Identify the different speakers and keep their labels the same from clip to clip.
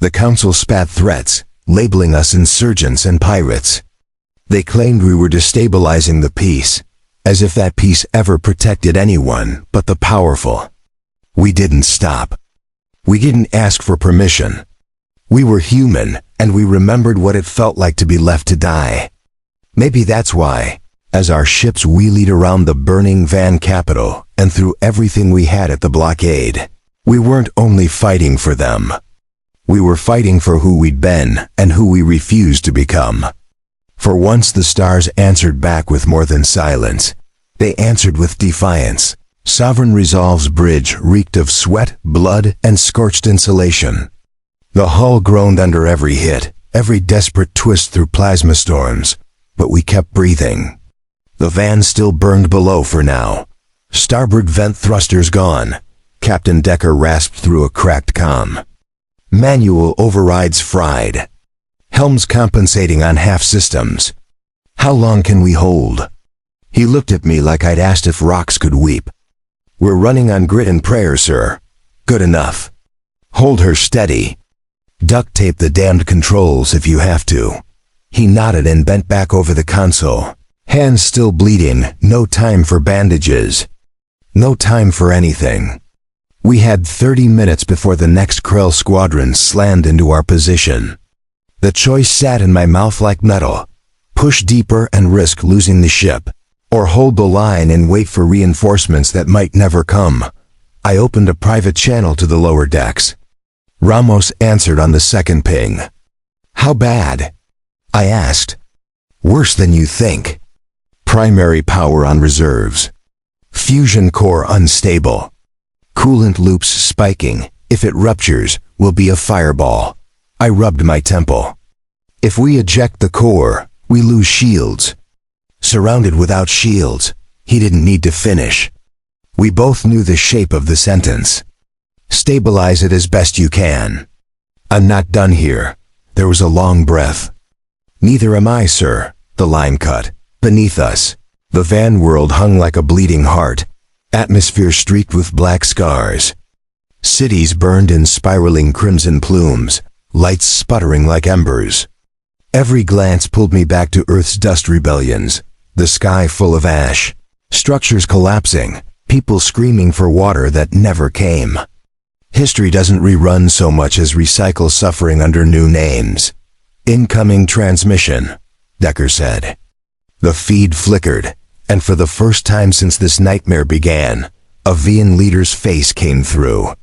Speaker 1: The council spat threats, labeling us insurgents and pirates. They claimed we were destabilizing the peace, as if that peace ever protected anyone but the powerful. We didn't stop. We didn't ask for permission. We were human, and we remembered what it felt like to be left to die. Maybe that's why, as our ships wheelied around the burning van capital and threw everything we had at the blockade, we weren't only fighting for them. We were fighting for who we'd been and who we refused to become. For once the stars answered back with more than silence. They answered with defiance. Sovereign Resolve's bridge reeked of sweat, blood, and scorched insulation. The hull groaned under every hit, every desperate twist through plasma storms, but we kept breathing. The van still burned below for now. Starboard vent thrusters gone. Captain Decker rasped through a cracked comm. Manual overrides fried. Helms compensating on half systems. How long can we hold? He looked at me like I'd asked if rocks could weep. We're running on grit and prayer, sir. Good enough. Hold her steady. Duct tape the damned controls if you have to. He nodded and bent back over the console. Hands still bleeding, no time for bandages. No time for anything. We had 30 minutes before the next Krell squadron slammed into our position. The choice sat in my mouth like metal. Push deeper and risk losing the ship, or hold the line and wait for reinforcements that might never come. I opened a private channel to the lower decks. Ramos answered on the second ping. How bad? I asked. Worse than you think. Primary power on reserves. Fusion core unstable. Coolant loops spiking. If it ruptures, will be a fireball. I rubbed my temple. If we eject the core, we lose shields. Surrounded without shields, he didn't need to finish. We both knew the shape of the sentence. Stabilize it as best you can. I'm not done here. There was a long breath. Neither am I, sir. The line cut. Beneath us, the van world hung like a bleeding heart. Atmosphere streaked with black scars. Cities burned in spiraling crimson plumes, lights sputtering like embers. Every glance pulled me back to Earth's dust rebellions, the sky full of ash, structures collapsing, people screaming for water that never came. History doesn't rerun so much as recycle suffering under new names. Incoming transmission, Decker said. The feed flickered, and for the first time since this nightmare began, a Vian leader's face came through.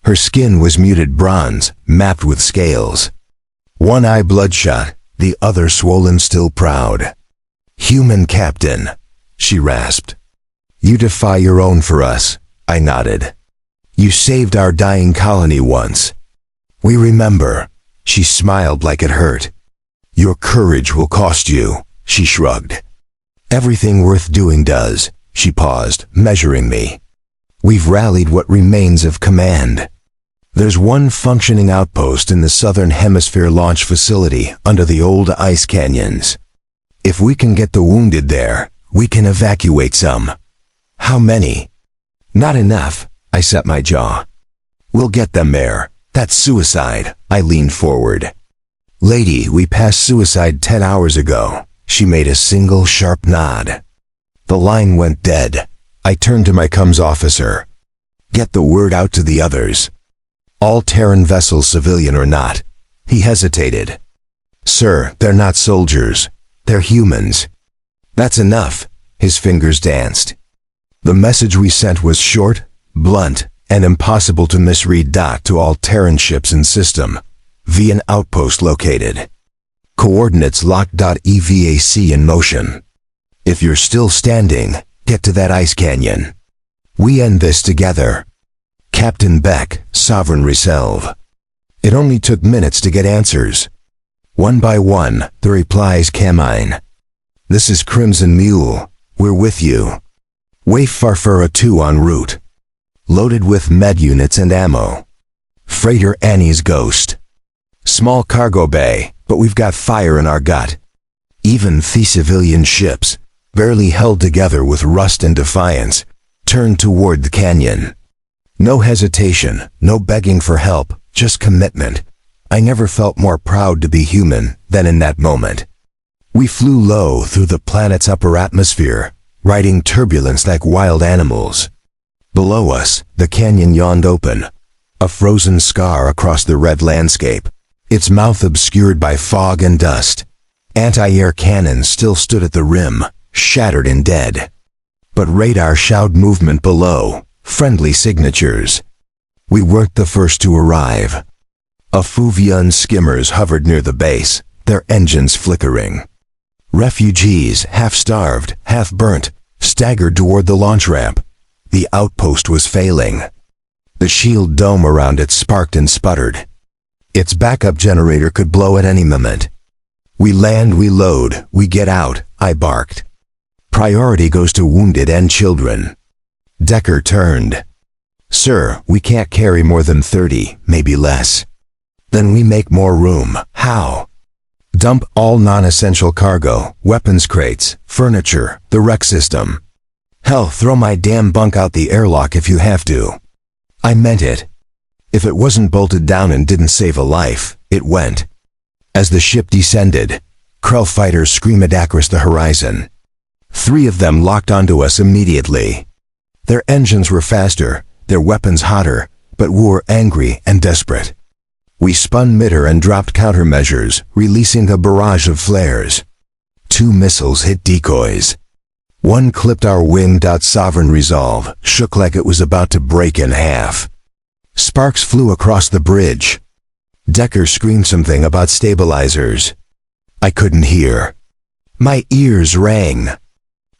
Speaker 1: Her skin was muted bronze, mapped with scales. One eye bloodshot, the other swollen still proud. Human captain, she rasped. You defy your own for us, I nodded. You saved our dying colony once. We remember. She smiled like it hurt. Your courage will cost you, she shrugged. Everything worth doing does, she paused, measuring me. We've rallied what remains of command. There's one functioning outpost in the Southern Hemisphere launch facility under the old ice canyons. If we can get the wounded there, we can evacuate some. How many? Not enough, I set my jaw. We'll get them there. That's suicide, I leaned forward. Lady, we passed suicide 10 hours ago. She made a single sharp nod. The line went dead. I turned to my comms officer. Get the word out to the others. All Terran vessels, civilian or not. He hesitated. Sir, they're not soldiers. They're humans. That's enough. His fingers danced. The message we sent was short, blunt, and impossible to misread. To all Terran ships in system. Vian outpost located. Coordinates locked. EVAC in motion. If you're still standing, get to that ice canyon. We end this together. Captain Beck, Sovereign Resolve. It only took minutes to get answers. One by one, the replies came in. This is Crimson Mule. We're with you. Waif Farfura 2 en route. Loaded with med units and ammo. Freighter Annie's Ghost. Small cargo bay, but we've got fire in our gut. Even the civilian ships, barely held together with rust and defiance, turned toward the canyon. No hesitation, no begging for help, just commitment. I never felt more proud to be human than in that moment. We flew low through the planet's upper atmosphere, riding turbulence like wild animals. Below us, the canyon yawned open, a frozen scar across the red landscape, its mouth obscured by fog and dust. Anti-air cannons still stood at the rim, shattered and dead. But radar showed movement below, friendly signatures. We weren't the first to arrive. Afuvian skimmers hovered near the base, their engines flickering. Refugees, half-starved, half-burnt, staggered toward the launch ramp. The outpost was failing. The shield dome around it sparked and sputtered. Its backup generator could blow at any moment. We land, we load, we get out, I barked. Priority goes to wounded and children. Decker turned. Sir, we can't carry more than 30, maybe less. Then we make more room. How? Dump all non-essential cargo, weapons crates, furniture, the rec system. Hell, throw my damn bunk out the airlock if you have to. I meant it. If it wasn't bolted down and didn't save a life, it went. As the ship descended, Krell fighters screamed across the horizon. 3 of them locked onto us immediately. Their engines were faster, their weapons hotter, but we were angry and desperate. We spun mid-air and dropped countermeasures, releasing a barrage of flares. 2 missiles hit decoys. One clipped our wing. Sovereign resolve shook like it was about to break in half. Sparks flew across the bridge. Decker screamed something about stabilizers. I couldn't hear. My ears rang.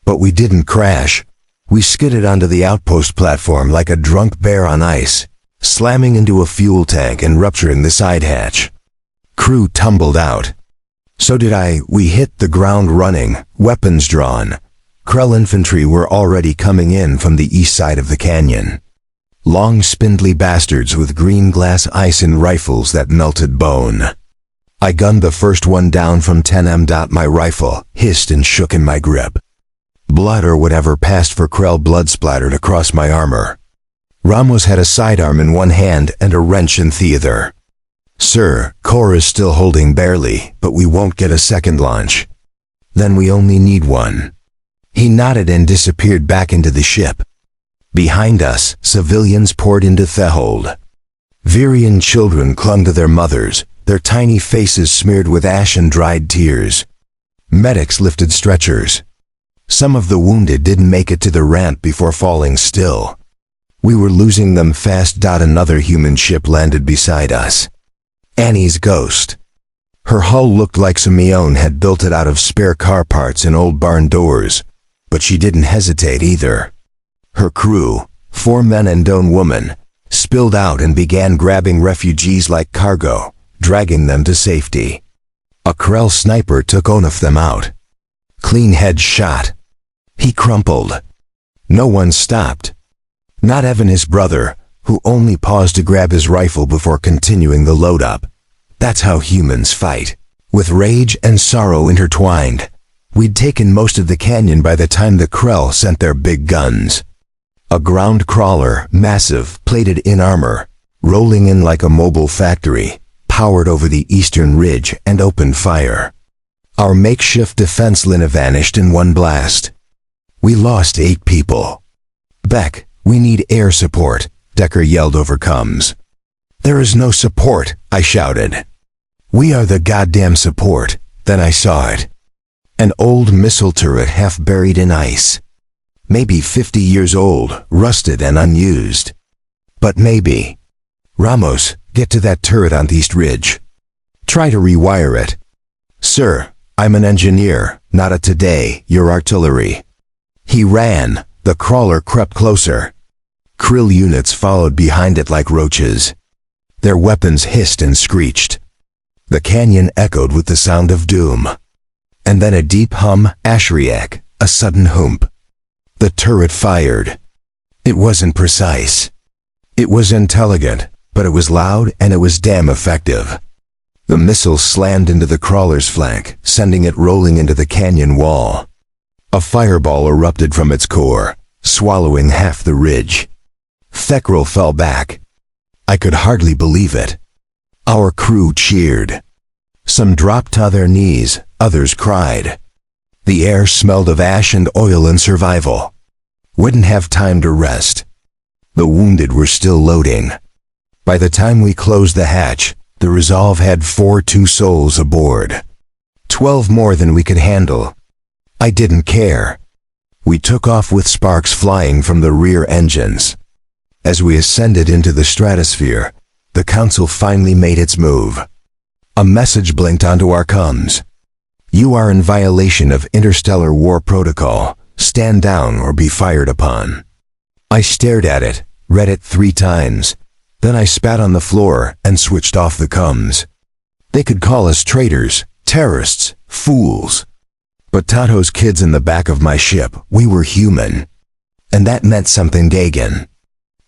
Speaker 1: But we didn't crash. We skidded onto the outpost platform like a drunk bear on ice, slamming into a fuel tank and rupturing the side hatch. Crew tumbled out. So did I. We hit the ground running, weapons drawn. Krell infantry were already coming in from the east side of the canyon. Long, spindly bastards with green glass ice and rifles that melted bone. I gunned the first one down from 10M. My rifle hissed and shook in my grip. Blood or whatever passed for Krell blood splattered across my armor. Ramos had a sidearm in one hand and a wrench in the other. Sir, core is still holding barely, but we won't get a second launch. Then we only need one. He nodded and disappeared back into the ship. Behind us, civilians poured into the hold. Virian children clung to their mothers, their tiny faces smeared with ash and dried tears. Medics lifted stretchers. Some of the wounded didn't make it to the ramp before falling still. We were losing them fast. Another human ship landed beside us. Annie's ghost. Her hull looked like Simeone had built it out of spare car parts and old barn doors, but she didn't hesitate either. Her crew, 4 men and one woman, spilled out and began grabbing refugees like cargo, dragging them to safety. A Krell sniper took one of them out. Clean head shot. He crumpled. No one stopped. Not even his brother, who only paused to grab his rifle before continuing the load-up. That's how humans fight, with rage and sorrow intertwined. We'd taken most of the canyon by the time the Krell sent their big guns. A ground crawler, massive, plated in armor, rolling in like a mobile factory, powered over the eastern ridge and opened fire. Our makeshift defense line vanished in one blast. We lost 8 people. Beck, we need air support, Decker yelled over comms. There is no support, I shouted. We are the goddamn support. Then I saw it. An old missile turret half buried in ice. Maybe 50 years old, rusted and unused. But maybe. Ramos, get to that turret on the East Ridge. Try to rewire it. Sir, I'm an engineer, not a today, your artillery. He ran. The crawler crept closer. Krill units followed behind it like roaches. Their weapons hissed and screeched. The canyon echoed with the sound of doom. And then a deep hum, Ashriak, a sudden hoomp. The turret fired. It wasn't precise. It was intelligent, but it was loud and it was damn effective. The missile slammed into the crawler's flank, sending it rolling into the canyon wall. A fireball erupted from its core, swallowing half the ridge. Theckrel fell back. I could hardly believe it. Our crew cheered. Some dropped to their knees, others cried. The air smelled of ash and oil and survival. Wouldn't have time to rest. The wounded were still loading. By the time we closed the hatch, the Resolve had 42 souls aboard. 12 more than we could handle. I didn't care. We took off with sparks flying from the rear engines. As we ascended into the stratosphere, the Council finally made its move. A message blinked onto our comms. You are in violation of interstellar war protocol. Stand down or be fired upon. I stared at it, read it 3 times. Then I spat on the floor and switched off the comms. They could call us traitors, terrorists, fools. But Tato's kids in the back of my ship, we were human. And that meant something Gagan.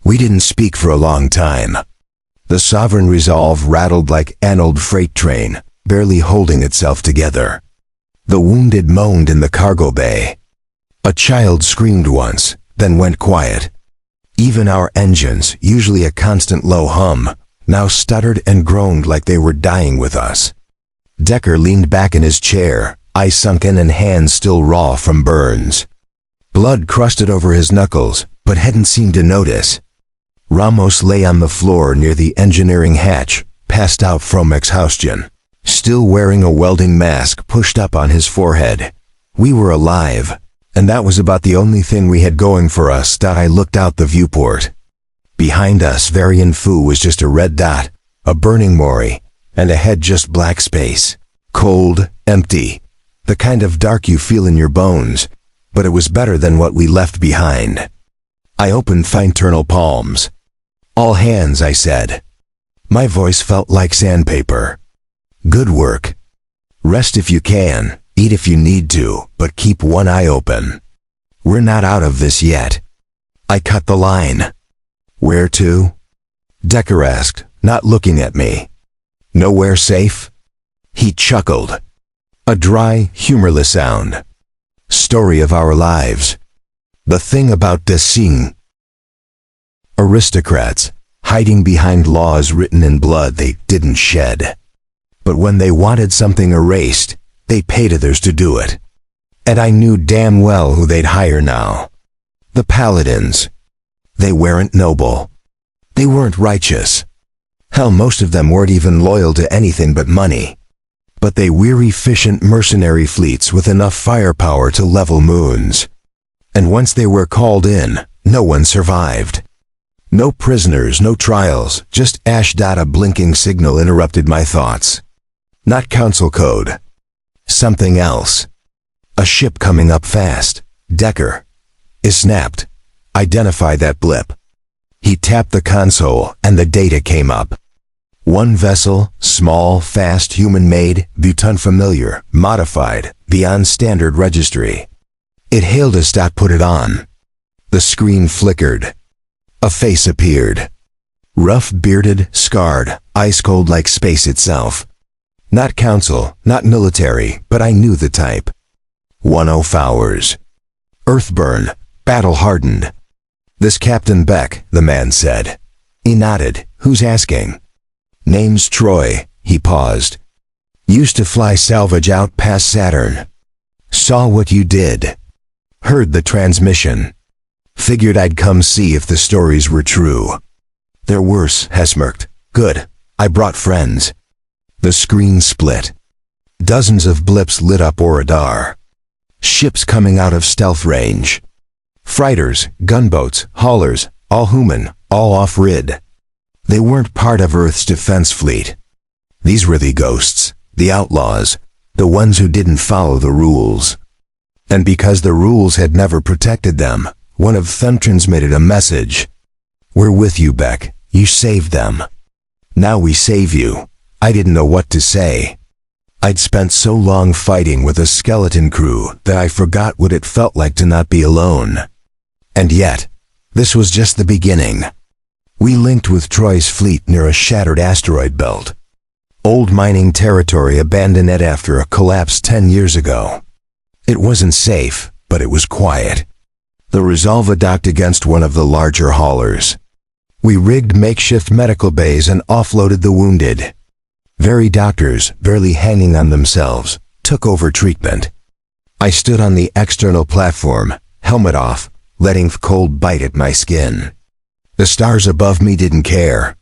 Speaker 1: We didn't speak for a long time. The Sovereign Resolve rattled like an old freight train, barely holding itself together. The wounded moaned in the cargo bay. A child screamed once, then went quiet. Even our engines, usually a constant low hum, now stuttered and groaned like they were dying with us. Decker leaned back in his chair, eyes sunken and hands still raw from burns. Blood crusted over his knuckles, but hadn't seemed to notice. Ramos lay on the floor near the engineering hatch, passed out from exhaustion, still wearing a welding mask pushed up on his forehead. We were alive, and that was about the only thing we had going for us. I looked out the viewport. Behind us, Varian Fu was just a red dot, a burning Mori, and ahead just black space. Cold, empty, the kind of dark you feel in your bones, but it was better than what we left behind. I opened fine-ternal palms. All hands, I said. My voice felt like sandpaper. Good work. Rest if you can, eat if you need to, but keep one eye open. We're not out of this yet. I cut the line. Where to? Decker asked, not looking at me. Nowhere safe? He chuckled. A dry, humorless sound. Story of our lives. The thing about this scene. Aristocrats, hiding behind laws written in blood they didn't shed. But when they wanted something erased, they paid others to do it. And I knew damn well who they'd hire now. The Paladins. They weren't noble. They weren't righteous. Hell, most of them weren't even loyal to anything but money. But they were efficient mercenary fleets with enough firepower to level moons. And once they were called in, no one survived. No prisoners, no trials, just ash data. Blinking signal interrupted my thoughts. Not council code. Something else. A ship coming up fast. Decker. It snapped. Identify that blip. He tapped the console and the data came up. One vessel, small, fast, human-made, but unfamiliar, modified, beyond standard registry. It hailed us. Put it on. The screen flickered. A face appeared. Rough, bearded, scarred, ice-cold like space itself. Not council, not military, but I knew the type. 10 Fowers. Earthburn, battle-hardened. This Captain Beck, the man said. He nodded. Who's asking? Name's Troy. He paused. Used to fly salvage out past Saturn. Saw what you did. Heard the transmission. Figured I'd come see if the stories were true. They're worse, he smirked. Good. I brought friends. The screen split. Dozens of blips lit up our radar. Ships coming out of stealth range. Freighters, gunboats, haulers, all human, all off-grid. They weren't part of Earth's defense fleet. These were the ghosts, the outlaws, the ones who didn't follow the rules. And because the rules had never protected them, one of them transmitted a message. We're with you, Beck. You saved them. Now we save you. I didn't know what to say. I'd spent so long fighting with a skeleton crew that I forgot what it felt like to not be alone. And yet, this was just the beginning. We linked with Troy's fleet near a shattered asteroid belt. Old mining territory abandoned it after a collapse 10 years ago. It wasn't safe, but it was quiet. The Resolve docked against one of the larger haulers. We rigged makeshift medical bays and offloaded the wounded. Very doctors, barely hanging on themselves, took over treatment. I stood on the external platform, helmet off, letting the cold bite at my skin. The stars above me didn't care.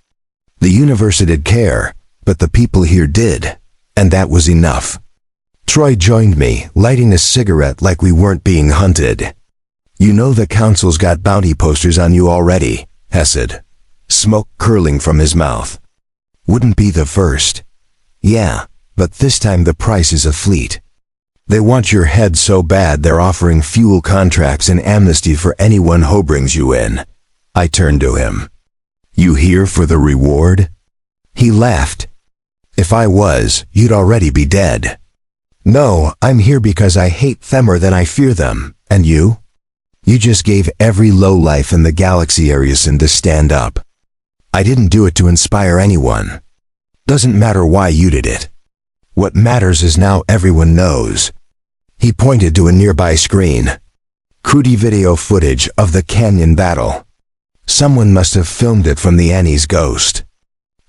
Speaker 1: The universe did care, but the people here did, and that was enough. Troy joined me, lighting a cigarette like we weren't being hunted. You know the council's got bounty posters on you already, Hesed. Smoke curling from his mouth. Wouldn't be the first. Yeah, but this time the price is a fleet. They want your head so bad they're offering fuel contracts and amnesty for anyone who brings you in. I turned to him. You here for the reward? He laughed. If I was, you'd already be dead. No, I'm here because I hate them more than I fear them. And you? You just gave every lowlife in the galaxy a reason to stand up. I didn't do it to inspire anyone. Doesn't matter why you did it. What matters is now everyone knows. He pointed to a nearby screen. Crude video footage of the canyon battle. Someone must have filmed it from the Annie's ghost.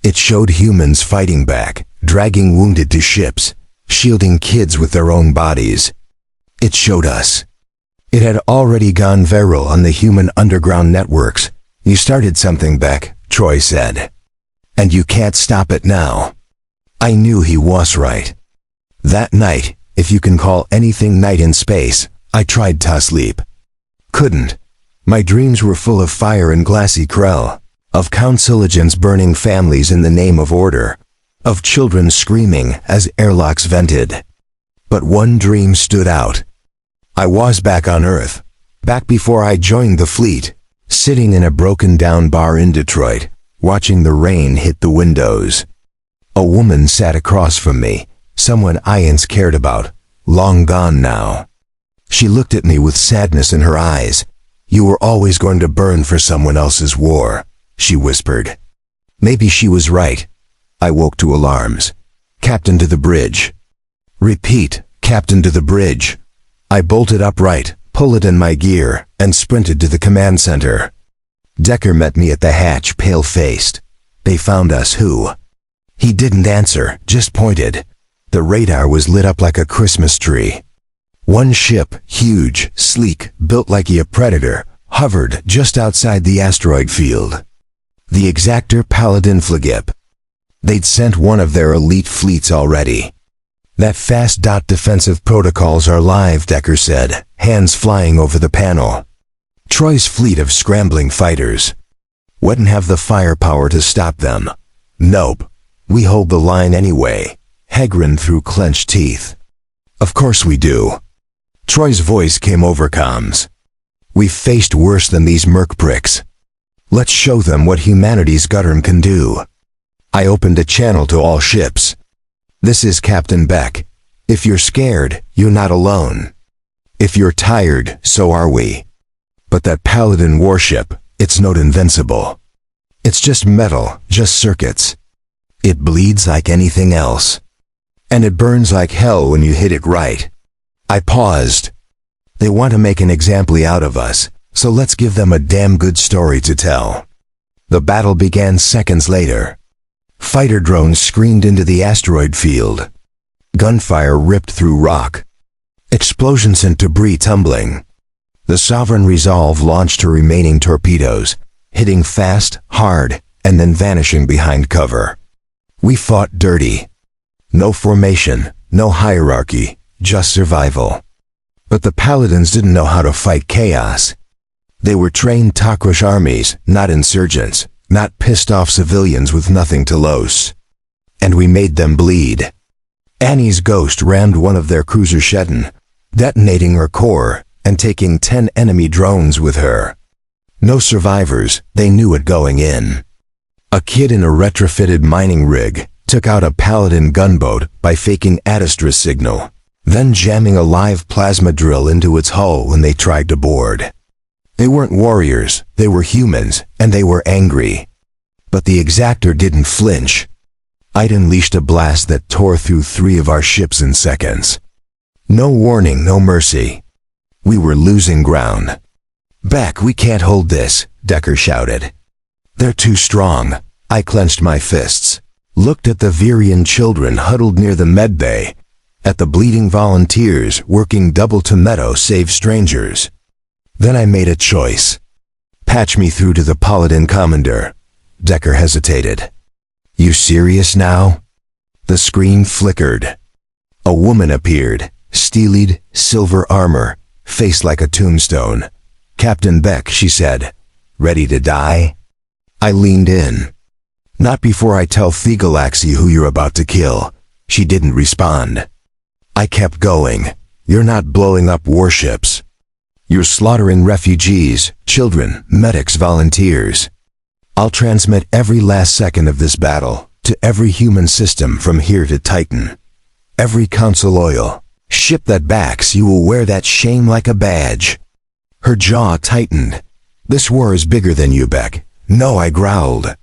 Speaker 1: It showed humans fighting back, dragging wounded to ships, shielding kids with their own bodies. It showed us. It had already gone viral on the human underground networks. You started something, Beck, Troy said. And you can't stop it now. I knew he was right. That night, if you can call anything night in space, I tried to sleep. Couldn't. My dreams were full of fire and glassy Krell, of councilogents burning families in the name of order, of children screaming as airlocks vented. But one dream stood out. I was back on Earth, back before I joined the fleet, sitting in a broken-down bar in Detroit, watching the rain hit the windows. A woman sat across from me, someone I once cared about, long gone now. She looked at me with sadness in her eyes. You were always going to burn for someone else's war, she whispered. Maybe she was right. I woke to alarms. Captain to the bridge. Repeat, Captain to the bridge. I bolted upright, pulled in my gear, and sprinted to the command center. Decker met me at the hatch, pale-faced. They found us who? He didn't answer, just pointed. The radar was lit up like a Christmas tree. One ship, huge, sleek, built like a predator, hovered just outside the asteroid field. The Exactor Paladin Flagship. They'd sent one of their elite fleets already. That fast. Defensive protocols are live, Decker said, hands flying over the panel. Troy's fleet of scrambling fighters. Wouldn't have the firepower to stop them. Nope. We hold the line anyway. Hegrin through clenched teeth. Of course we do. Troy's voice came over comms. We've faced worse than these merc pricks. Let's show them what humanity's gutter can do. I opened a channel to all ships. This is Captain Beck. If you're scared, you're not alone. If you're tired, so are we. But that Paladin warship, it's not invincible. It's just metal, just circuits. It bleeds like anything else. And it burns like hell when you hit it right. I paused. They want to make an example out of us, so let's give them a damn good story to tell. The battle began seconds later. Fighter drones screamed into the asteroid field. Gunfire ripped through rock. Explosions and debris tumbling. The Sovereign Resolve launched her remaining torpedoes, hitting fast, hard, and then vanishing behind cover. We fought dirty. No formation, no hierarchy, just survival. But the Paladins didn't know how to fight chaos. They were trained Takrush armies, not insurgents, not pissed-off civilians with nothing to lose. And we made them bleed. Annie's ghost rammed one of their cruiser Shetton, detonating her core and taking 10 enemy drones with her. No survivors, they knew it going in. A kid in a retrofitted mining rig took out a Paladin gunboat by faking Adastra signal, then jamming a live plasma drill into its hull when they tried to board. They weren't warriors, they were humans, and they were angry. But the Exactor didn't flinch. I'd unleashed a blast that tore through 3 of our ships in seconds. No warning, no mercy. We were losing ground. Beck, we can't hold this, Decker shouted. They're too strong. I clenched my fists. looked at the Virian children huddled near the medbay, at the bleeding volunteers working double to meadow save strangers. Then I made a choice. Patch me through to the Paladin Commander. Decker hesitated. You serious now? The screen flickered. A woman appeared, steelied, silver armor, face like a tombstone. Captain Beck, she said. Ready to die? I leaned in. Not before I tell Thegalaxy who you're about to kill. She didn't respond. I kept going. You're not blowing up warships. You're slaughtering refugees, children, medics, volunteers. I'll transmit every last second of this battle to every human system from here to Titan. Every Council oil ship that backs you will wear that shame like a badge. Her jaw tightened. This war is bigger than you, Beck. No, I growled.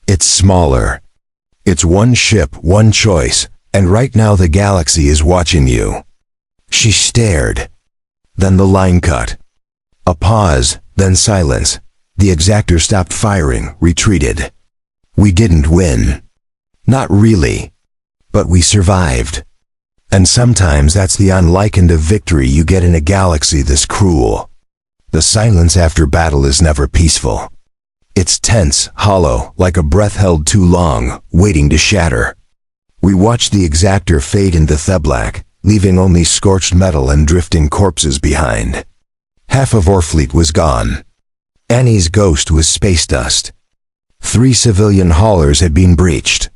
Speaker 1: It's smaller. It's one ship, one choice, and right now the galaxy is watching you. She stared. Then the line cut. A pause, then silence. The exactor stopped firing, retreated. We didn't win. Not really. But we survived. And sometimes that's the unlike kind of victory you get in a galaxy this cruel. The silence after battle is never peaceful. It's tense, hollow, like a breath held too long, waiting to shatter. We watched the exactor fade into Theblak, leaving only scorched metal and drifting corpses behind. Half of Orfleet was gone. Annie's ghost was space dust. 3 civilian haulers had been breached.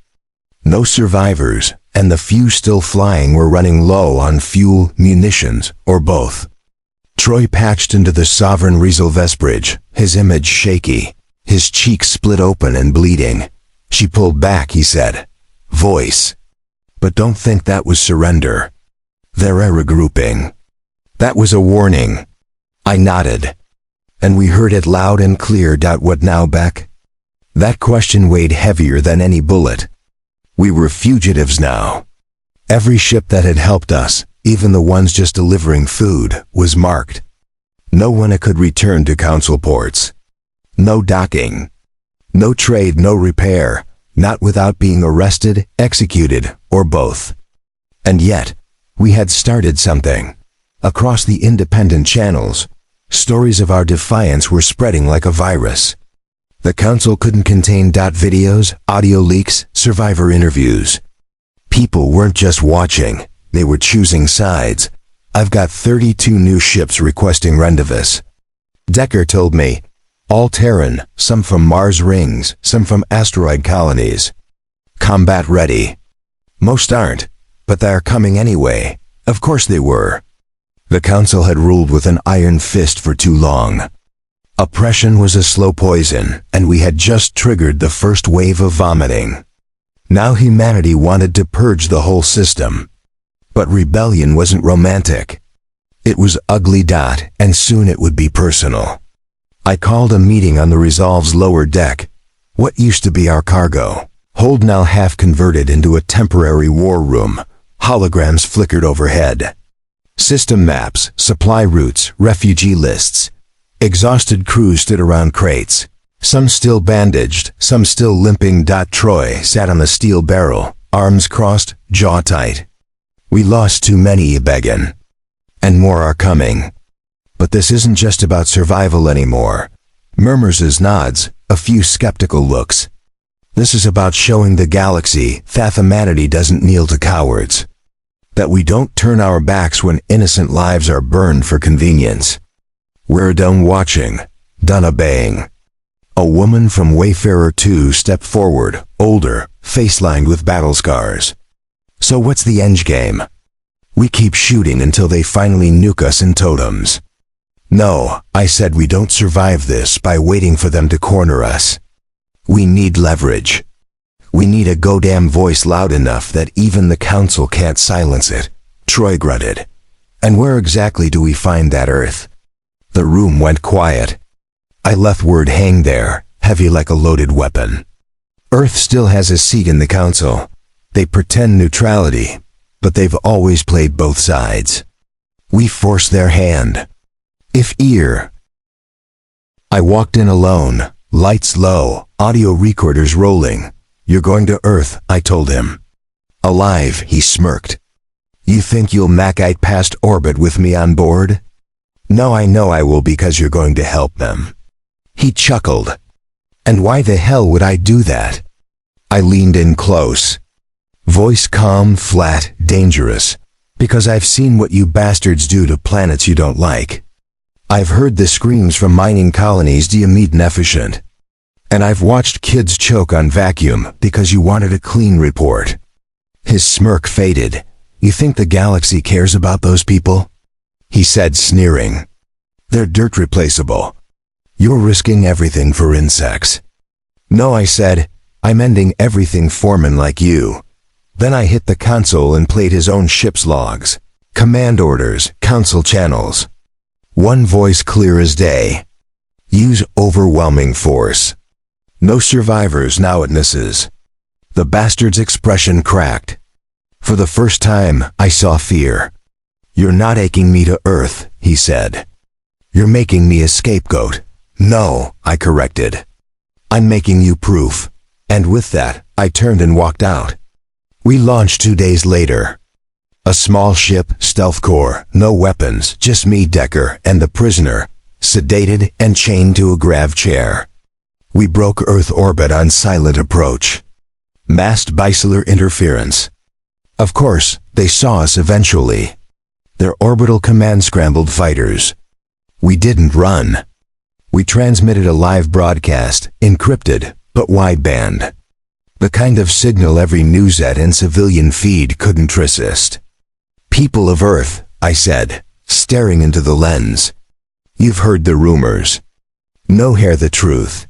Speaker 1: No survivors, and the few still flying were running low on fuel, munitions, or both. Troy patched into the Sovereign Riesel Vesbridge, his image shaky, his cheeks split open and bleeding. She pulled back, he said. Voice. But don't think that was surrender. They're regrouping. That was a warning. I nodded. And we heard it loud and clear. What now, Beck? That question weighed heavier than any bullet. We were fugitives now. Every ship that had helped us, even the ones just delivering food, was marked. No one could return to Council ports. No docking. No trade, no repair, not without being arrested, executed, or both. And yet, we had started something. Across the independent channels, stories of our defiance were spreading like a virus. The Council couldn't contain videos, audio leaks, survivor interviews. People weren't just watching, they were choosing sides. I've got 32 new ships requesting rendezvous. Decker told me, all Terran, some from Mars rings, some from asteroid colonies. Combat ready. Most aren't, but they're coming anyway. Of course they were. The Council had ruled with an iron fist for too long. Oppression was a slow poison, and we had just triggered the first wave of vomiting. Now humanity wanted to purge the whole system. But rebellion wasn't romantic. It was ugly. And soon it would be personal. I called a meeting on the Resolve's lower deck, what used to be our cargo hold now half converted into a temporary war room. Holograms flickered overhead. System maps, supply routes, refugee lists. Exhausted crews stood around crates, some still bandaged, some still limping. Troy sat on the steel barrel, arms crossed, jaw tight. We lost too many, Began. And more are coming. But this isn't just about survival anymore. Murmurs, nods, a few skeptical looks. This is about showing the galaxy that humanity doesn't kneel to cowards. That we don't turn our backs when innocent lives are burned for convenience. We're done watching, done obeying. A woman from Wayfarer 2 stepped forward, older, face-lined with battle scars. So what's the endgame? We keep shooting until they finally nuke us in totems. No, I said, we don't survive this by waiting for them to corner us. We need leverage. We need a goddamn voice loud enough that even the Council can't silence it. Troy grunted. And where exactly do we find that Earth? The room went quiet. I left word hang there, heavy like a loaded weapon. Earth still has a seat in the Council. They pretend neutrality, but they've always played both sides. We force their hand. If ear. I walked in alone, lights low, audio recorders rolling. You're going to Earth, I told him. Alive, he smirked. You think you'll Macite past orbit with me on board? No, I know I will because you're going to help them. He chuckled. And why the hell would I do that? I leaned in close. Voice calm, flat, dangerous. Because I've seen what you bastards do to planets you don't like. I've heard the screams from mining colonies deficient. And I've watched kids choke on vacuum because you wanted a clean report. His smirk faded. You think the galaxy cares about those people? He said, sneering. They're dirt replaceable. You're risking everything for insects. No, I said, I'm ending everything foreman like you. Then I hit the console and played his own ship's logs, command orders, council channels. One voice clear as day. Use overwhelming force. No survivors now witnesses. The bastard's expression cracked. For the first time, I saw fear. You're not taking me to Earth, he said. You're making me a scapegoat. No, I corrected. I'm making you proof. And with that, I turned and walked out. We launched 2 days later. A small ship, stealth core, no weapons, just me, Decker, and the prisoner, sedated and chained to a grav chair. We broke Earth orbit on silent approach. Masked bisilar interference. Of course, they saw us eventually. Their orbital command scrambled fighters. We didn't run. We transmitted a live broadcast, encrypted, but wideband. The kind of signal every newsette and civilian feed couldn't resist. People of Earth, I said, staring into the lens. You've heard the rumors. Know here the truth.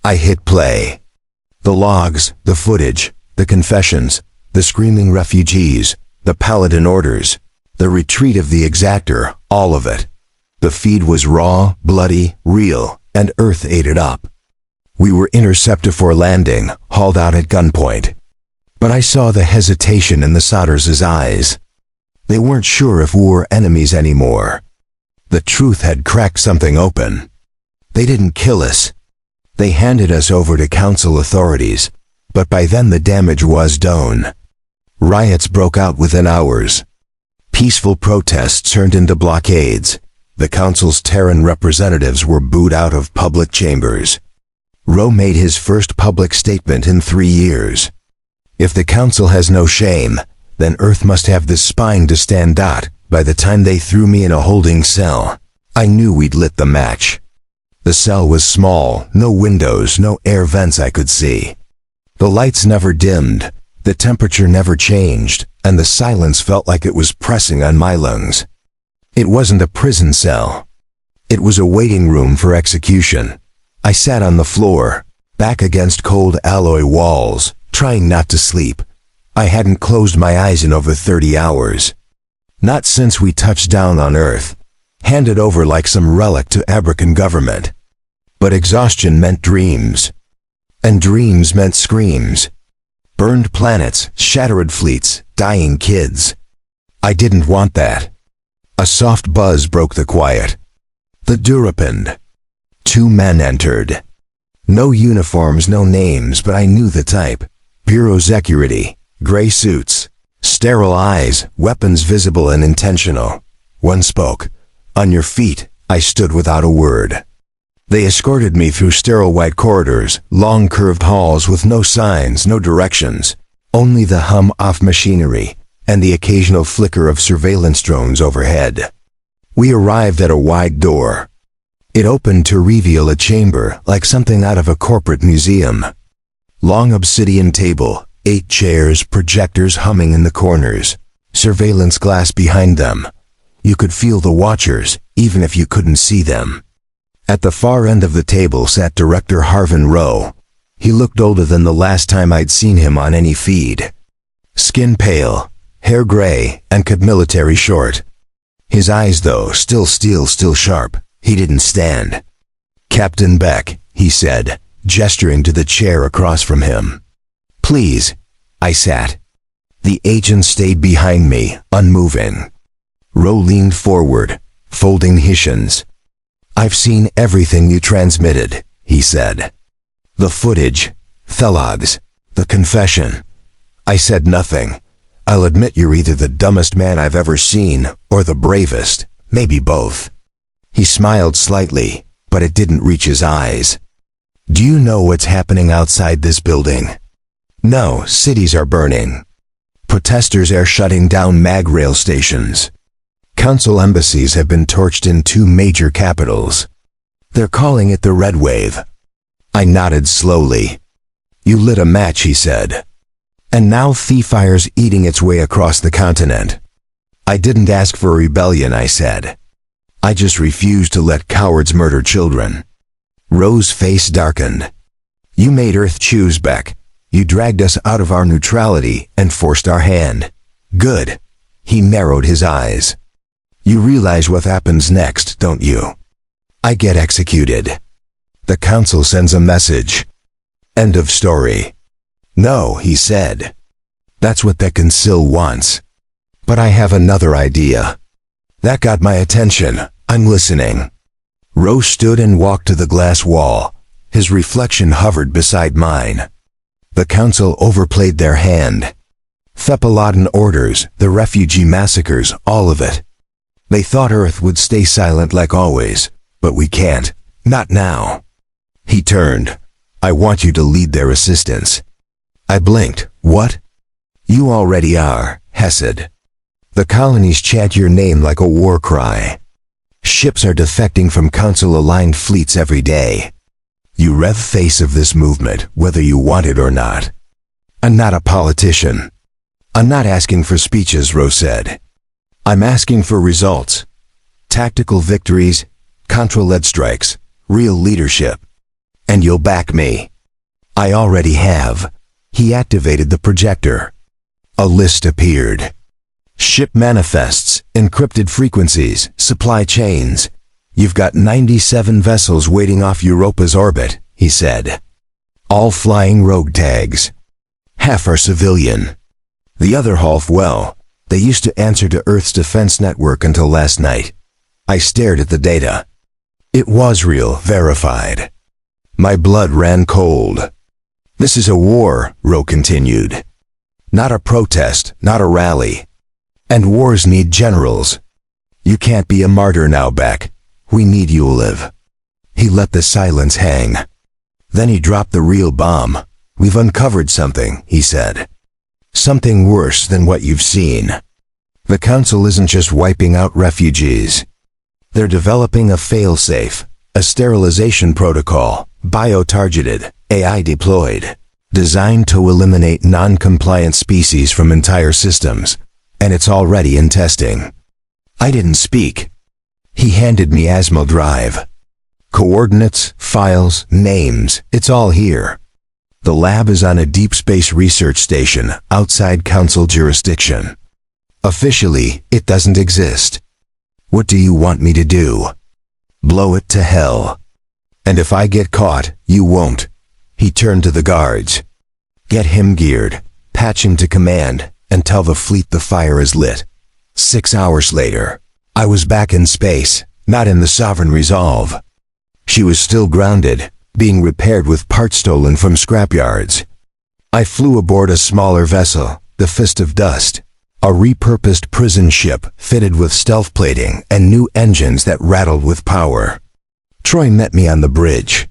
Speaker 1: I hit play. The logs, the footage, the confessions, the screaming refugees, the paladin orders, the retreat of the exactor, all of it. The feed was raw, bloody, real, and Earth ate it up. We were intercepted for landing, hauled out at gunpoint. But I saw the hesitation in the Sodders' eyes. They weren't sure if we were enemies anymore. The truth had cracked something open. They didn't kill us. They handed us over to council authorities, but by then the damage was done. Riots broke out within hours. Peaceful protests turned into blockades. The council's Terran representatives were booed out of public chambers. Rowe made his first public statement in 3 years. If the council has no shame, then Earth must have the spine to stand out. By the time they threw me in a holding cell, I knew we'd lit the match. The cell was small, no windows, no air vents I could see. The lights never dimmed, the temperature never changed, and the silence felt like it was pressing on my lungs. It wasn't a prison cell. It was a waiting room for execution. I sat on the floor, back against cold alloy walls, trying not to sleep. I hadn't closed my eyes in over 30 hours. Not since we touched down on Earth, handed over like some relic to Abrakan government. But exhaustion meant dreams. And dreams meant screams. Burned planets, shattered fleets, dying kids. I didn't want that. A soft buzz broke the quiet. The Durapend. 2 men entered. No uniforms, no names, but I knew the type. Bureau security, gray suits, sterile eyes, weapons visible and intentional. One spoke. On your feet, I stood without a word. They escorted me through sterile white corridors, long curved halls with no signs, no directions, only the hum of machinery and the occasional flicker of surveillance drones overhead. We arrived at a wide door. It opened to reveal a chamber like something out of a corporate museum. Long obsidian table, 8 chairs, projectors humming in the corners, surveillance glass behind them. You could feel the watchers, even if you couldn't see them. At the far end of the table sat Director Harvin Rowe. He looked older than the last time I'd seen him on any feed. Skin pale, hair gray, and cut military short. His eyes, though, still steel, still sharp. He didn't stand. Captain Beck, he said, gesturing to the chair across from him. Please. I sat. The agent stayed behind me, unmoving. Rowe leaned forward, folding Hishans. I've seen everything you transmitted, he said. The footage, thelogs, The confession. I said nothing. I'll admit you're either the dumbest man I've ever seen, or the bravest, maybe both. He smiled slightly, but it didn't reach his eyes. Do you know what's happening outside this building? No, cities are burning. Protesters are shutting down mag rail stations. Council embassies have been torched in 2 major capitals. They're calling it the Red Wave. I nodded slowly. You lit a match, he said. And now Defiance eating its way across the continent. I didn't ask for a rebellion, I said. I just refused to let cowards murder children. Rose's face darkened. You made Earth choose, Beck. You dragged us out of our neutrality and forced our hand. Good. He narrowed his eyes. You realize what happens next, don't you? I get executed. The council sends a message. End of story. No, he said. That's what Defiance wants. But I have another idea. That got my attention. I'm listening. Rose stood and walked to the glass wall. His reflection hovered beside mine. The council overplayed their hand. Thepaladan orders, the refugee massacres, all of it. They thought Earth would stay silent like always, but we can't. Not now. He turned. I want you to lead their assistance. I blinked. What? You already are, Hesed. The colonies chant your name like a war cry. Ships are defecting from council-aligned fleets every day. You rev face of this movement, whether you want it or not. I'm not a politician. I'm not asking for speeches, Rose said. I'm asking for results. Tactical victories, Contra-led strikes, real leadership. And you'll back me. I already have. He activated the projector. A list appeared. Ship manifests, encrypted frequencies, supply chains. You've got 97 vessels waiting off Europa's orbit, he said. All flying rogue tags. Half are civilian. The other half, well, they used to answer to Earth's defense network until last night. I stared at the data. It was real, verified. My blood ran cold. This is a war, Rowe continued. Not a protest, not a rally. And wars need generals. You can't be a martyr now, Beck. We need you to live. He let the silence hang. Then he dropped the real bomb. We've uncovered something, he said. Something worse than what you've seen. The council isn't just wiping out refugees. They're developing a fail-safe, a sterilization protocol, bio-targeted, AI deployed, designed to eliminate non-compliant species from entire systems, and it's already in testing. I didn't speak. He handed me Asmo Drive. Coordinates, files, names, it's all here. The lab is on a deep space research station outside council jurisdiction. Officially, it doesn't exist. What do you want me to do? Blow it to hell. And if I get caught, you won't. He turned to the guards. Get him geared, patch him to command, and tell the fleet the fire is lit. 6 hours later, I was back in space, not in the Sovereign Resolve. She was still grounded, being repaired with parts stolen from scrapyards. I flew aboard a smaller vessel, the Fist of Dust, a repurposed prison ship fitted with stealth plating and new engines that rattled with power. Troy met me on the bridge.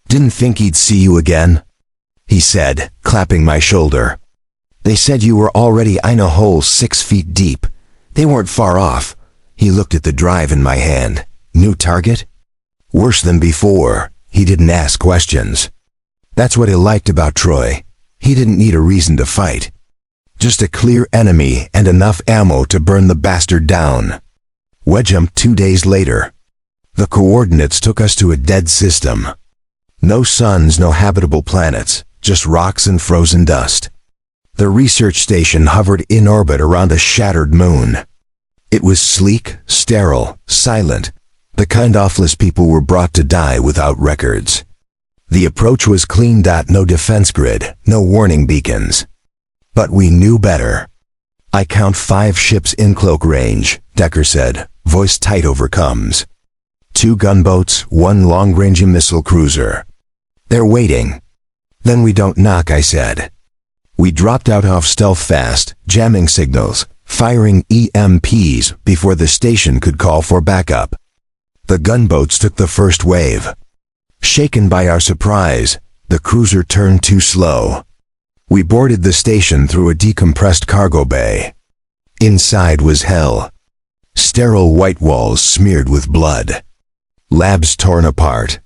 Speaker 1: Didn't think he'd see you again, he said, clapping my shoulder. They said you were already in a hole 6 feet deep. They weren't far off. He looked at the drive in my hand. New target? Worse than before. He didn't ask questions. That's what he liked about Troy. He didn't need a reason to fight. Just a clear enemy and enough ammo to burn the bastard down. Wedge jumped 2 days later. The coordinates took us to a dead system. No suns, no habitable planets, just rocks and frozen dust. The research station hovered in orbit around a shattered moon. It was sleek, sterile, silent, the kind offless people were brought to die without records. The approach was clean. No defense grid, no warning beacons. But we knew better. I count 5 ships in cloak range, Decker said, voice tight over comms. 2 gunboats, 1 long-range missile cruiser. They're waiting. Then we don't knock, I said. We dropped out off stealth fast, jamming signals, firing EMPs before the station could call for backup. The gunboats took the first wave. Shaken by our surprise, the cruiser turned too slow. We boarded the station through a decompressed cargo bay. Inside was hell. Sterile white walls smeared with blood. Labs torn apart.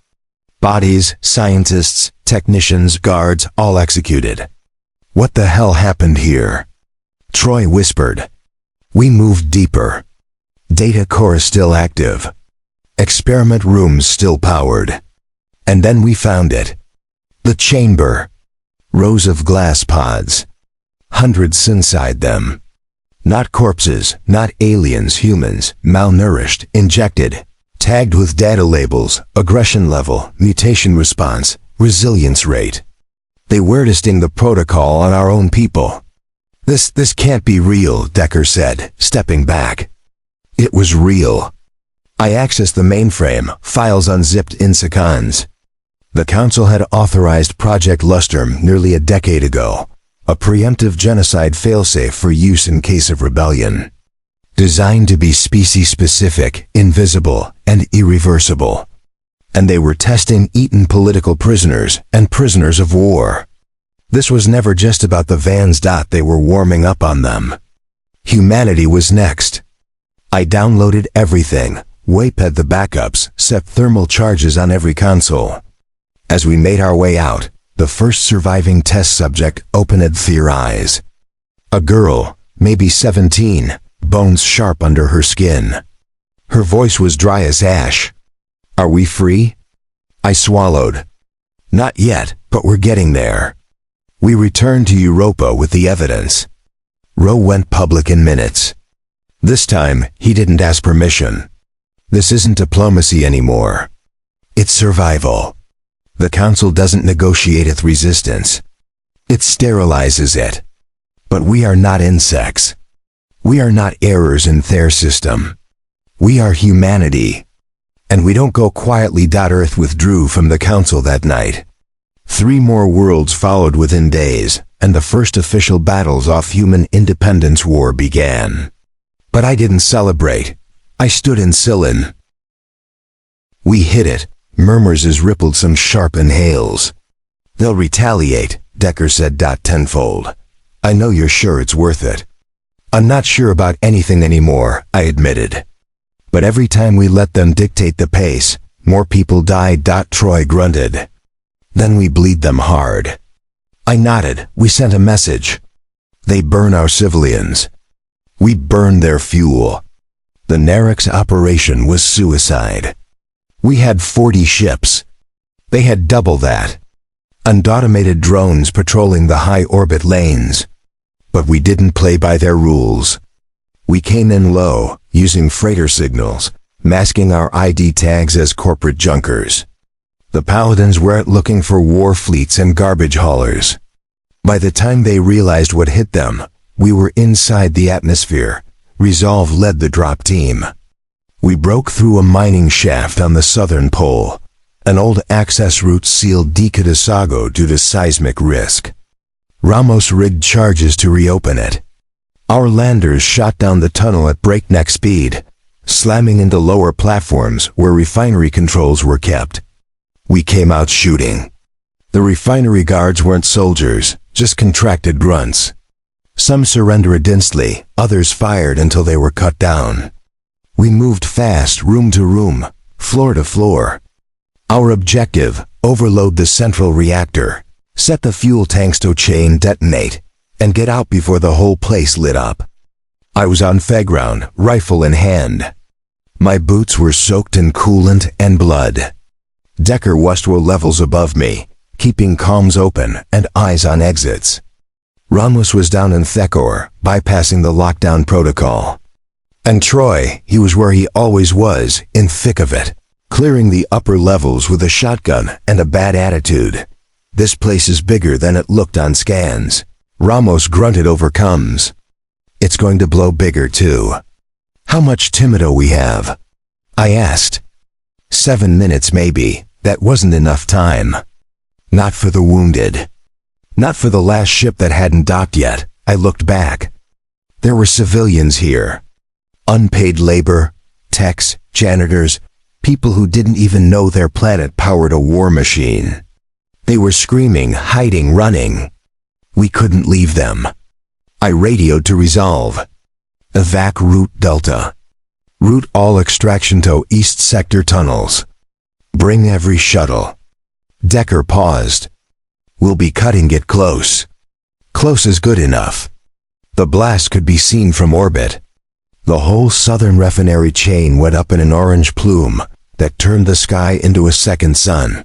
Speaker 1: Bodies, scientists, technicians, guards, all executed. What the hell happened here? Troy whispered. We moved deeper. Data core still active. Experiment rooms still powered. And then we found it. The chamber. Rows of glass pods. Hundreds inside them. Not corpses, not aliens, humans, malnourished, injected, tagged with data labels, aggression level, mutation response, resilience rate. They were testing the protocol on our own people. This can't be real, Decker said, stepping back. It was real. I accessed the mainframe, files unzipped in seconds. The Council had authorized Project Lustrum nearly a decade ago, a preemptive genocide failsafe for use in case of rebellion. Designed to be species-specific, invisible, and irreversible. And they were testing eaten political prisoners and prisoners of war. This was never just about the Vans. They were warming up on them. Humanity was next. I downloaded everything, wayped the backups, set thermal charges on every console. As we made our way out, the first surviving test subject opened their eyes. A girl, maybe 17, bones sharp under her skin. Her voice was dry as ash. Are we free? I swallowed. Not yet, but we're getting there. We returned to Europa with the evidence. Roe went public in minutes. This time, he didn't ask permission. This isn't diplomacy anymore. It's survival. The Council doesn't negotiate with resistance. It sterilizes it. But we are not insects. We are not errors in their system. We are humanity. And we don't go quietly. Earth withdrew from the Council that night. 3 more worlds followed within days, and the first official battles off human independence war began. But I didn't celebrate. I stood in Sillin. We hit it. Murmurs rippled some sharp inhales. They'll retaliate, Decker said. Tenfold. I know you're sure it's worth it. I'm not sure about anything anymore, I admitted. But every time we let them dictate the pace, more people died. Troy grunted. Then we bleed them hard. I nodded. We sent a message. They burn our civilians. We burn their fuel. The Nerex operation was suicide. We had 40 ships. They had double that. And automated drones patrolling the high-orbit lanes. But we didn't play by their rules. We came in low, using freighter signals, masking our ID tags as corporate junkers. The Paladins weren't looking for war fleets and garbage haulers. By the time they realized what hit them, we were inside the atmosphere. Resolve led the drop team. We broke through a mining shaft on the southern pole. An old access route sealed Decadasago due to seismic risk. Ramos rigged charges to reopen it. Our landers shot down the tunnel at breakneck speed, slamming into lower platforms where refinery controls were kept. We came out shooting. The refinery guards weren't soldiers, just contracted grunts. Some surrendered instantly, others fired until they were cut down. We moved fast, room to room, floor to floor. Our objective, overload the central reactor, set the fuel tanks to chain detonate, and get out before the whole place lit up. I was on Fairground, rifle in hand. My boots were soaked in coolant and blood. Decker was levels above me, keeping comms open and eyes on exits. Ramos was down in Thekor, bypassing the lockdown protocol. And Troy, he was where he always was, in thick of it, clearing the upper levels with a shotgun and a bad attitude. This place is bigger than it looked on scans. Ramos grunted over comms. It's going to blow bigger too. How much Timido we have? I asked. 7 minutes maybe. That wasn't enough time. Not for the wounded. Not for the last ship that hadn't docked yet. I looked back. There were civilians here. Unpaid labor, techs, janitors, people who didn't even know their planet powered a war machine. They were screaming, hiding, running. We couldn't leave them. I radioed to Resolve. Evac route Delta. Route all extraction to East Sector tunnels. Bring every shuttle. Decker paused. We'll be cutting it close. Close is good enough. The blast could be seen from orbit. The whole southern refinery chain went up in an orange plume that turned the sky into a second sun.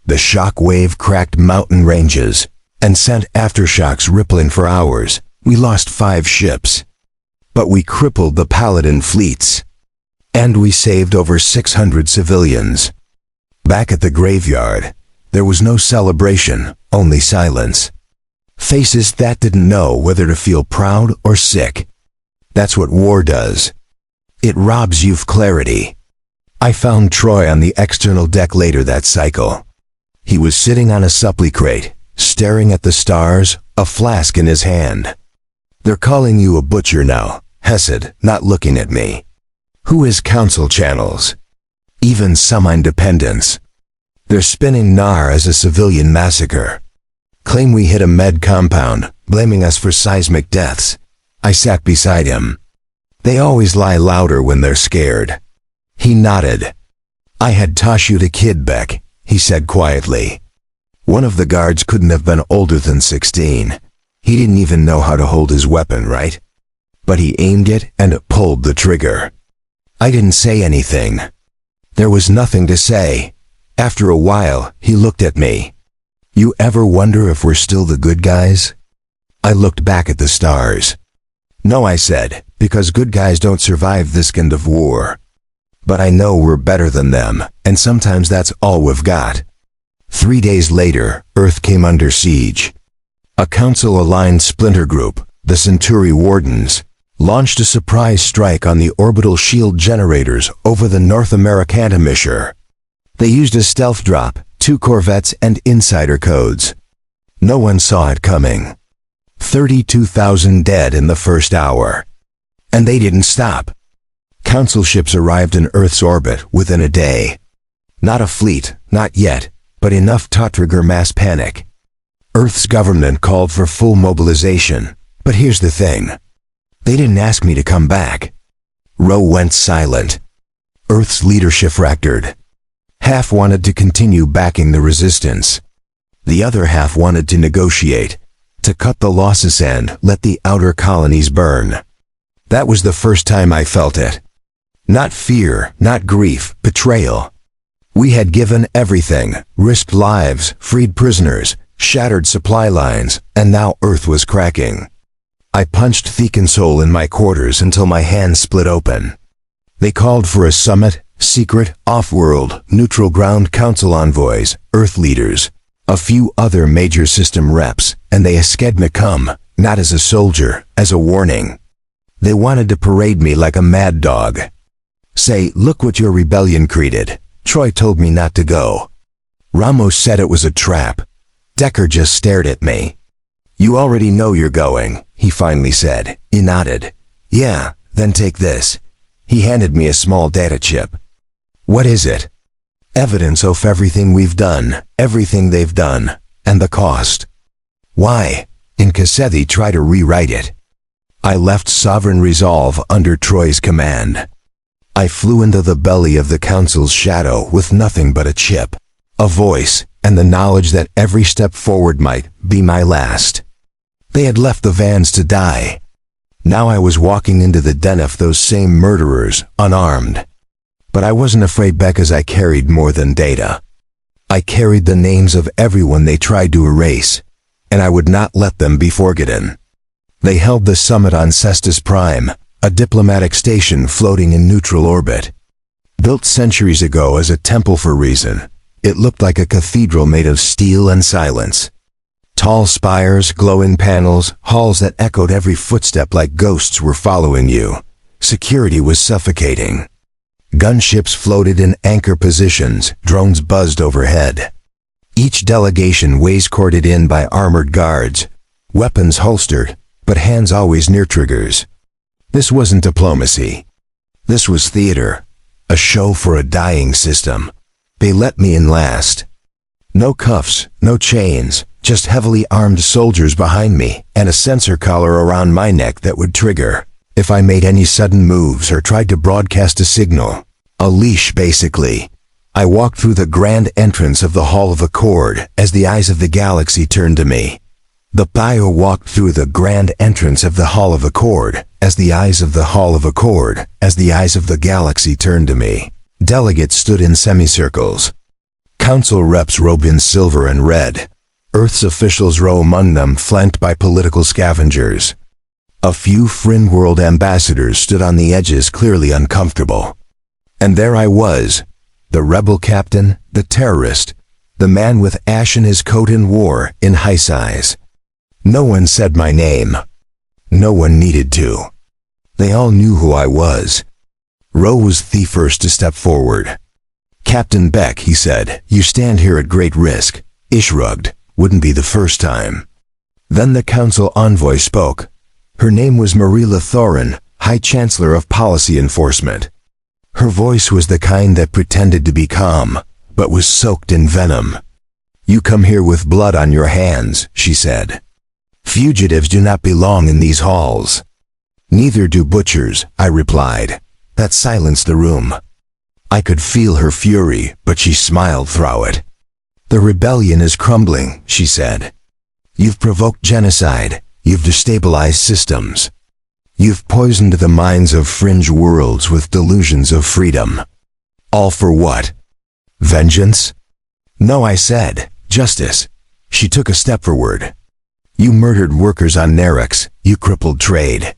Speaker 1: The shock wave cracked mountain ranges and sent aftershocks rippling for hours. We lost 5 ships. But we crippled the Paladin fleets. And we saved over 600 civilians. Back at the graveyard, there was no celebration, only silence. Faces that didn't know whether to feel proud or sick. That's what war does. It robs you of clarity. I found Troy on the external deck later that cycle. He was sitting on a supply crate, staring at the stars, a flask in his hand. They're calling you a butcher now, Hesed, not looking at me. Who is council channels? Even some independents. They're spinning NAR as a civilian massacre. Claim we hit a med compound, blaming us for seismic deaths. I sat beside him. They always lie louder when they're scared. He nodded. I had taught you to kid, Beck, he said quietly. One of the guards couldn't have been older than 16. He didn't even know how to hold his weapon, right? But he aimed it and pulled the trigger. I didn't say anything. There was nothing to say. After a while, he looked at me. You ever wonder if we're still the good guys? I looked back at the stars. No, I said, because good guys don't survive this kind of war. But I know we're better than them, and sometimes that's all we've got. 3 days later, Earth came under siege. A council-aligned splinter group, the Centauri Wardens, launched a surprise strike on the orbital shield generators over the North American hemisphere. They used a stealth drop, 2 corvettes and insider codes. No one saw it coming. 32,000 dead in the first hour. And they didn't stop. Council ships arrived in Earth's orbit within a day. Not a fleet, not yet, but enough to trigger mass panic. Earth's government called for full mobilization, but here's the thing. They didn't ask me to come back. Roe went silent. Earth's leadership fractured. Half wanted to continue backing the resistance. The other half wanted to negotiate, to cut the losses and let the outer colonies burn. That was the first time I felt it. Not fear, not grief, betrayal. We had given everything, risked lives, freed prisoners, shattered supply lines, and now Earth was cracking. I punched Thekensol in my quarters until my hands split open. They called for a summit, secret, off-world, neutral ground council envoys, Earth leaders, a few other major system reps, and they asked me come, not as a soldier, as a warning. They wanted to parade me like a mad dog. Say, look what your rebellion created. Troy told me not to go. Ramos said it was a trap. Decker just stared at me. You already know you're going, he finally said. He nodded. Yeah, then take this. He handed me a small data chip. What is it? Evidence of everything we've done, everything they've done, and the cost. Why? Incasethi tried to rewrite it. I left Sovereign Resolve under Troy's command. I flew into the belly of the Council's shadow with nothing but a chip, a voice, and the knowledge that every step forward might be my last. They had left the vans to die. Now I was walking into the den of those same murderers, unarmed. But I wasn't afraid because I carried more than data. I carried the names of everyone they tried to erase, and I would not let them be forgotten. They held the summit on Cestus Prime, a diplomatic station floating in neutral orbit. Built centuries ago as a temple for reason, it looked like a cathedral made of steel and silence. Tall spires, glowing panels, halls that echoed every footstep like ghosts were following you. Security was suffocating. Gunships floated in anchor positions, drones buzzed overhead. Each delegation was escorted in by armored guards, weapons holstered, but hands always near triggers. This wasn't diplomacy. This was theater, a show for a dying system. They let me in last. No cuffs, no chains, just heavily armed soldiers behind me and a sensor collar around my neck that would trigger if I made any sudden moves or tried to broadcast a signal. A leash, basically. I walked through the grand entrance of the Hall of Accord as the eyes of the galaxy turned to me. The bio walked through the grand entrance of the Hall of Accord as the eyes of the Hall of Accord as the eyes of the galaxy turned to me. Delegates stood in semicircles. Council reps robed in silver and red. Earth's officials row among them, flanked by political scavengers. A few Friend World ambassadors stood on the edges, clearly uncomfortable. And there I was, the rebel captain, the terrorist, the man with ash in his coat in war, in high size. No one said my name. No one needed to. They all knew who I was. Rowe was the first to step forward. "Captain Beck," he said, "you stand here at great risk." I shrugged. Wouldn't be the first time. Then the council envoy spoke. Her name was Marilla Thorin, High Chancellor of Policy Enforcement. Her voice was the kind that pretended to be calm, but was soaked in venom. "You come here with blood on your hands," she said. "Fugitives do not belong in these halls." "Neither do butchers," I replied. That silenced the room. I could feel her fury, but she smiled through it. "The rebellion is crumbling," she said. "You've provoked genocide. You've destabilized systems. You've poisoned the minds of fringe worlds with delusions of freedom. All for what? Vengeance?" "No," I said. "Justice." She took a step forward. "You murdered workers on Nerex. You crippled trade.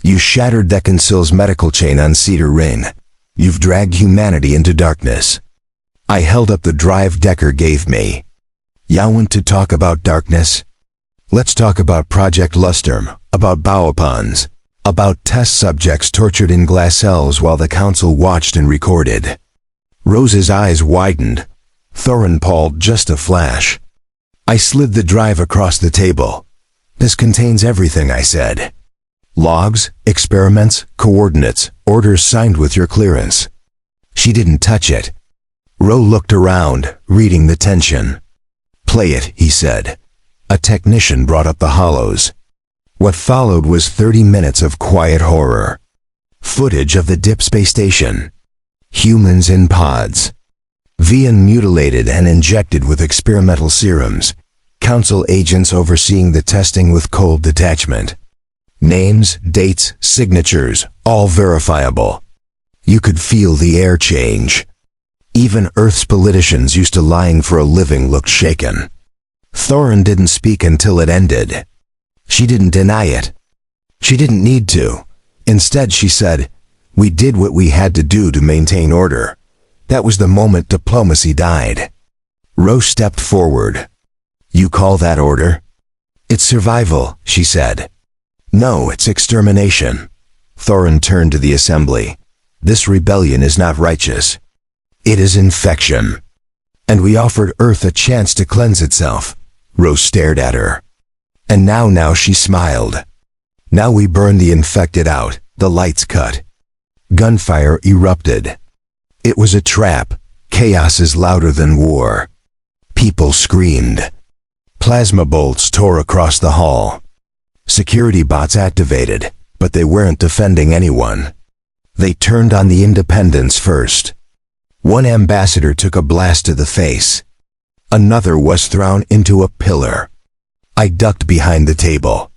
Speaker 1: You shattered Deconsil's medical chain on Cedar Ring. You've dragged humanity into darkness." I held up the drive Decker gave me. "Ya want to talk about darkness? Let's talk about Project Lustrum, about Bauapons, about test subjects tortured in glass cells while the council watched and recorded." Rose's eyes widened. Thorin paused just a flash. I slid the drive across the table. "This contains everything," I said. "Logs, experiments, coordinates, orders signed with your clearance." She didn't touch it. Roe looked around, reading the tension. "Play it," he said. A technician brought up the hollows. What followed was 30 minutes of quiet horror. Footage of the Dip space station. Humans in pods. Vian mutilated and injected with experimental serums. Council agents overseeing the testing with cold detachment. Names, dates, signatures, all verifiable. You could feel the air change. Even Earth's politicians used to lying for a living looked shaken. Thorin didn't speak until it ended. She didn't deny it. She didn't need to. Instead, she said, "We did what we had to do to maintain order." That was the moment diplomacy died. Rose stepped forward. "You call that order?" "It's survival," she said. "No, it's extermination." Thorin turned to the assembly. "This rebellion is not righteous. It is infection." "And we offered Earth a chance to cleanse itself." Rose stared at her. "And now she smiled. Now we burn the infected out." The lights cut. Gunfire erupted. It was a trap. Chaos is louder than war. People screamed. Plasma bolts tore across the hall. Security bots activated, but they weren't defending anyone. They turned on the Independents first. One ambassador took a blast to the face. Another was thrown into a pillar. I ducked behind the table.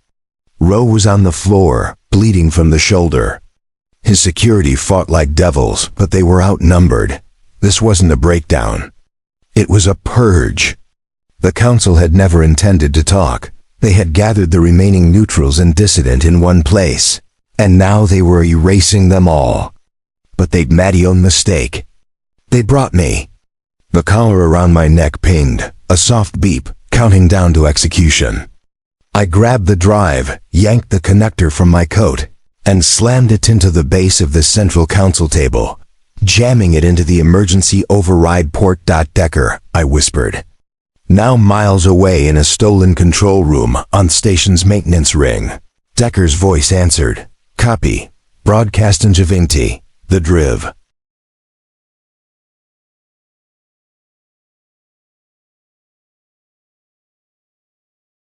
Speaker 1: Roe was on the floor, bleeding from the shoulder. His security fought like devils, but they were outnumbered. This wasn't a breakdown. It was a purge. The council had never intended to talk. They had gathered the remaining neutrals and dissident in one place, and now they were erasing them all. But they'd made a mistake. They brought me. The collar around my neck pinged, a soft beep, counting down to execution. I grabbed the drive, yanked the connector from my coat, and slammed it into the base of the central council table, jamming it into the emergency override port. "Decker," I whispered. Now miles away in a stolen control room on station's maintenance ring. Decker's voice answered. Copy. Broadcast in Javinti. The Driv.